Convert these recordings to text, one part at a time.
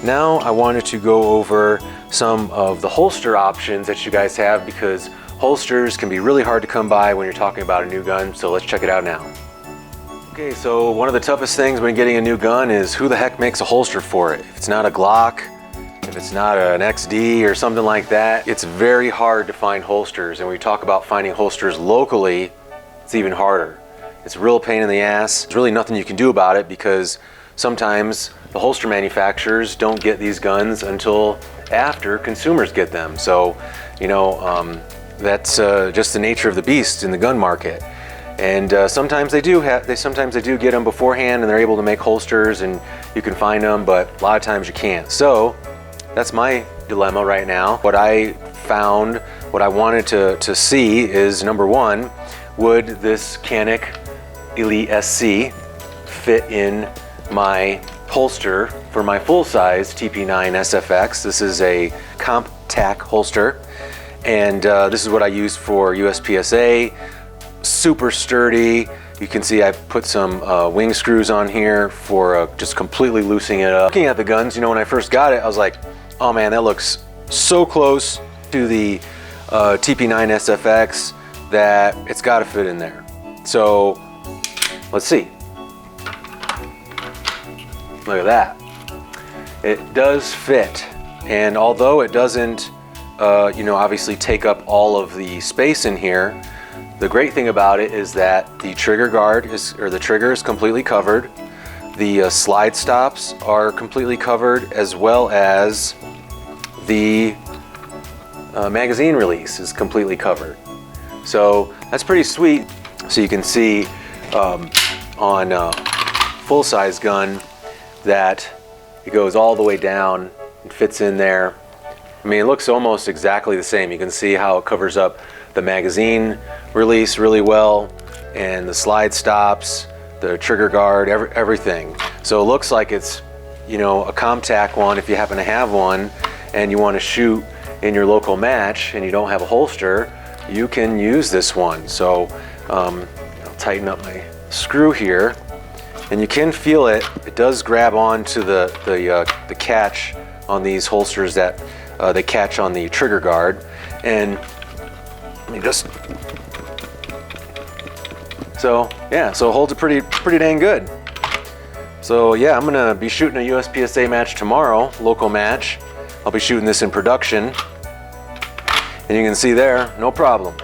Now I wanted to go over some of the holster options that you guys have, because holsters can be really hard to come by when you're talking about a new gun, so let's check it out now. Okay, so one of the toughest things when getting a new gun is who the heck makes a holster for it. If it's not a Glock, if it's not an XD or something like that, it's very hard to find holsters. And when we talk about finding holsters locally, it's even harder. It's a real pain in the ass. There's really nothing you can do about it, because sometimes the holster manufacturers don't get these guns until after consumers get them. So, you know, that's just the nature of the beast in the gun market. And sometimes they do get them beforehand, and they're able to make holsters and you can find them, but a lot of times you can't. So that's my dilemma right now. What I found, what I wanted to see is, number one, would this Canik Elite SC fit in my holster for my full-size TP9 SFX. This is a CompTac holster, and this is what I used for USPSA. Super sturdy. You can see I put some wing screws on here for just completely loosening it up. Looking at the guns, you know, when I first got it, I was like, oh man, that looks so close to the TP9 SFX that it's got to fit in there. So let's see. Look at that. It does fit, and although it doesn't, you know, obviously take up all of the space in here, the great thing about it is that the trigger guard the trigger is completely covered. The slide stops are completely covered, as well as the magazine release is completely covered. So that's pretty sweet. So you can see on a full-size gun that it goes all the way down and fits in there. I mean, it looks almost exactly the same. You can see how it covers up the magazine release really well, and the slide stops, the trigger guard, everything. So it looks like it's, you know, a CompTac one. If you happen to have one and you want to shoot in your local match and you don't have a holster, you can use this one. So I'll tighten up my screw here, and you can feel it. It does grab onto the catch on these holsters that they catch on the trigger guard, and you just, so yeah, so it holds it pretty dang good. So yeah, I'm gonna be shooting a USPSA match tomorrow, local match. I'll be shooting this in production, and you can see there, no problem.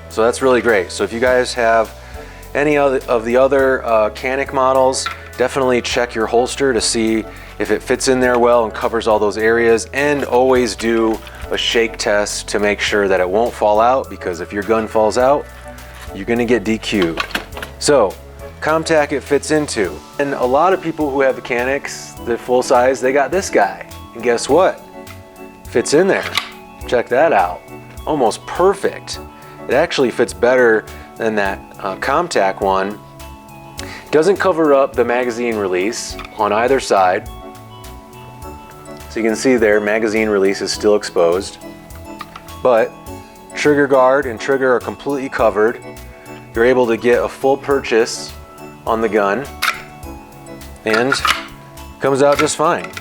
So that's really great. So if you guys have any of the other Canik models, definitely check your holster to see if it fits in there well and covers all those areas, and always do a shake test to make sure that it won't fall out, because if your gun falls out, you're gonna get DQ'd. So CompTac it fits into, and a lot of people who have the Caniks, the full size, they got this guy, and guess what? Fits in there. Check that out. Almost perfect. It actually fits better than that CompTac one. Doesn't cover up the magazine release on either side. So you can see there, magazine release is still exposed, but trigger guard and trigger are completely covered. You're able to get a full purchase on the gun, and comes out just fine.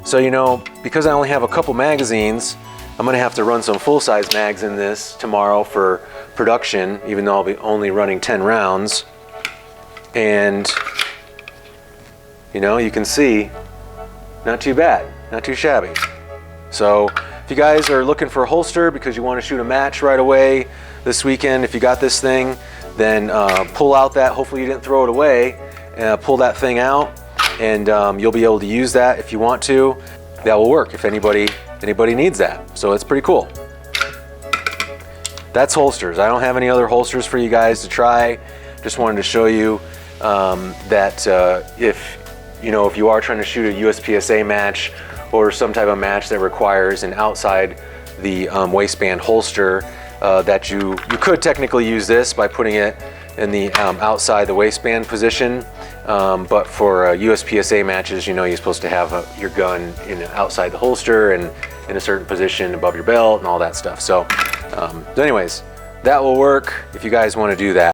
So, you know, because I only have a couple magazines, I'm gonna have to run some full-size mags in this tomorrow for production, even though I'll be only running 10 rounds. And, you know, you can see, not too bad. Not too shabby. So if you guys are looking for a holster because you want to shoot a match right away this weekend, if you got this thing, then pull out that, hopefully you didn't throw it away, pull that thing out, and you'll be able to use that if you want to. That will work if anybody needs that. So it's pretty cool. That's holsters. I don't have any other holsters for you guys to try. Just wanted to show you that if you are trying to shoot a USPSA match or some type of match that requires an outside the waistband holster, that you could technically use this by putting it in the outside the waistband position, but for USPSA matches, you know, you're supposed to have your gun outside the holster and in a certain position above your belt and all that stuff. So anyways, that will work if you guys want to do that.